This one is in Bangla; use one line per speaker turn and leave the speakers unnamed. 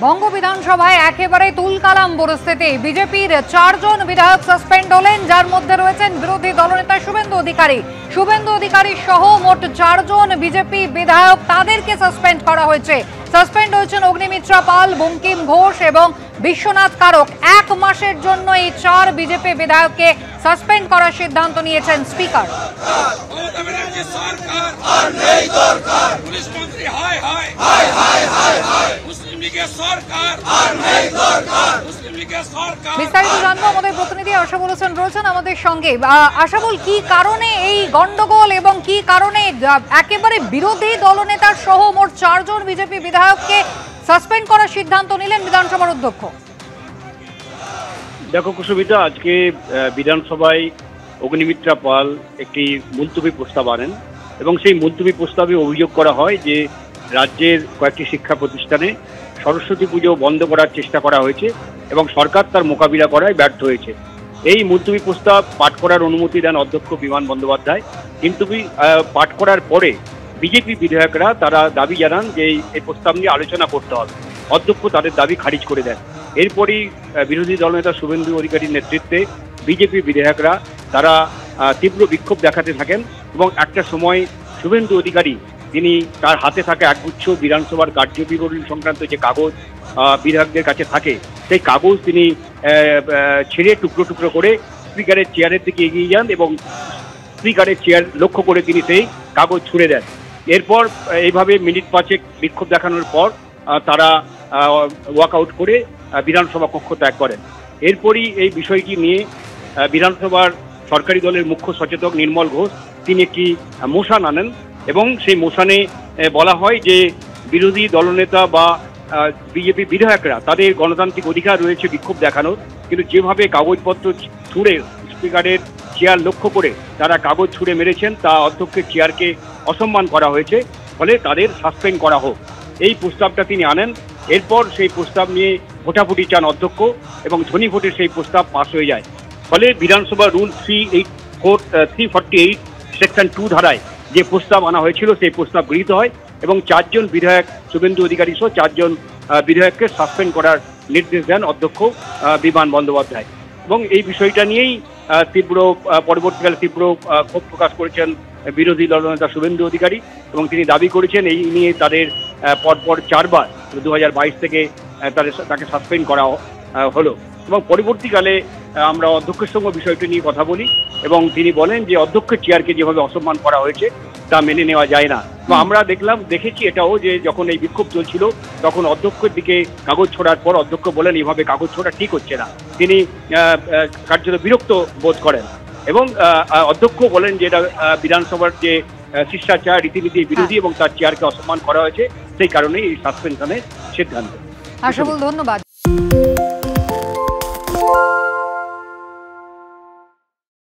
বঙ্গ বিধানসভায় একেবারে তুলকালাম পরিস্থিতি। বিজেপির 4 জন বিধায়ক সাসপেন্ড হলেন, যার মধ্যে রয়েছেন বিরোধী দলনেতা শুভেন্দু অধিকারী। শুভেন্দু অধিকারী সহ মোট 4 জন বিজেপি বিধায়ক, তাদেরকে সাসপেন্ড করা হয়েছে। সাসপেন্ড হয়েছেন অগ্নিমিত্রা পাল, বঙ্কিম ঘোষ এবং বিশ্বনাথ কারক। 1 মাসের জন্য এই 4 বিজেপি বিধায়ককে সাসপেন্ড করার সিদ্ধান্ত নিয়েছেন স্পিকার। বিস্তারিত জানবো, আমাদের প্রতিনিধি আশাবুল হোসেন রয়েছেন আমাদের সঙ্গে। আশাবুল, কি কারণে এই গন্ডগোল এবং কি কারণে একেবারে বিরোধী দলনেতার সহ মোট 4 জন বিজেপি বিধায়ককে সাসপেন্ড করার সিদ্ধান্ত নিলেন বিধানসভার অধ্যক্ষ?
দেখো কুসুমিতা, আজকে বিধানসভায় অগ্নিমিত্রা পাল একটি মুলতবি প্রস্তাব আনেন এবং সেই মুলতবি প্রস্তাবে অভিযোগ করা হয় যে রাজ্যের কয়েকটি শিক্ষা প্রতিষ্ঠানে সরস্বতী পুজো বন্ধ করার চেষ্টা করা হয়েছে এবং সরকার তার মোকাবিলা করায় ব্যর্থ হয়েছে। এই মুলতবি প্রস্তাব পাঠ করার অনুমতি দেন অধ্যক্ষ বিমান বন্দ্যোপাধ্যায়, কিন্তু পাঠ করার পরে বিজেপি বিধায়করা তারা দাবি জানান যে এই প্রস্তাব নিয়ে আলোচনা করতে হবে। অধ্যক্ষ তাদের দাবি খারিজ করে দেন। এরপরই বিরোধী দলনেতা শুভেন্দু অধিকারীর নেতৃত্বে বিজেপি বিধায়করা তারা তীব্র বিক্ষোভ দেখাতে থাকেন এবং একটা সময় শুভেন্দু অধিকারী তিনি তার হাতে থাকা একগুচ্ছ বিধানসভার কার্যবিবরণী সংক্রান্ত যে কাগজ বিধায়কদের কাছে থাকে, সেই কাগজ তিনি ছেড়ে টুকরো টুকরো করে স্পিকারের চেয়ারের দিকে এগিয়ে যান এবং স্পিকারের চেয়ার লক্ষ্য করে তিনি সেই কাগজ ছুঁড়ে দেন। এরপর এইভাবে মিনিট 5 বিক্ষোভ দেখানোর পর তারা ওয়াকআউট করে বিধানসভা কক্ষ ত্যাগ করেন। এরপরই এই বিষয়টি নিয়ে বিধানসভার সরকারি দলের মুখ্য সচেতক নির্মল ঘোষ তিনি একটি মোশন আনেন এবং সেই মোশনে বলা হয় যে বিরোধী দলনেতা বা বিজেপি বিধায়করা তাদের গণতান্ত্রিক অধিকার রয়েছে বিক্ষোভ দেখানোর, কিন্তু যেভাবে কাগজপত্র ছুঁড়ে স্পিকারের চেয়ার লক্ষ্য করে তারা কাগজ ছুঁড়ে মেরেছেন তা অধ্যক্ষের চেয়ারকে অসম্মান করা হয়েছে, ফলে তাদের সাসপেন্ড করা হোক। এই প্রস্তাবটা তিনি আনেন। এরপর সেই প্রস্তাব নিয়ে ভোটাভুটি চান অধ্যক্ষ এবং ধ্বনি ভোটে সেই প্রস্তাব পাস হয়ে যায়। ফলে বিধানসভা রুল 348 সেকশন 2 ধারায় যে প্রস্তাব আনা হয়েছিল সেই প্রস্তাব গৃহীত হয় এবং 4 জন বিধায়ক শুভেন্দু অধিকারী সহ 4 জন বিধায়ককে সাসপেন্ড করার নির্দেশ দেন অধ্যক্ষ বিমান বন্দ্যোপাধ্যায়। এবং এই বিষয়টা নিয়েই পরবর্তীকালে তীব্র ক্ষোভ প্রকাশ করেছেন বিরোধী দলনেতা শুভেন্দু অধিকারী এবং তিনি দাবি করেছেন এই নিয়ে তাদের পরপর 4 বার 2022 থেকে তাকে সাসপেন্ড করা হলো। এবং পরবর্তীকালে আমরা অধ্যক্ষের সঙ্গে বিষয়টি নিয়ে কথা বলি এবং তিনি বলেন যে অধ্যক্ষের চেয়ারকে যেভাবে অসম্মান করা হয়েছে তা মেনে নেওয়া যায় না। তো আমরা দেখেছি এটাও যে যখন এই বিক্ষোভ চলছিল তখন অধ্যক্ষের দিকে কাগজ ছোড়ার পর অধ্যক্ষ বলেন এভাবে কাগজ ছোড়া ঠিক হচ্ছে না, তিনি কার্যত বিরক্ত বোধ করেন এবং অধ্যক্ষ বলেন যে এটা বিধানসভার যে শিষ্টাচার রীতিনীতি বিরোধী এবং তার চেয়ারকে অসম্মান করা হয়েছে, সেই কারণেই এই সাসপেনশনের সিদ্ধান্ত।
আশাবুল, ধন্যবাদ।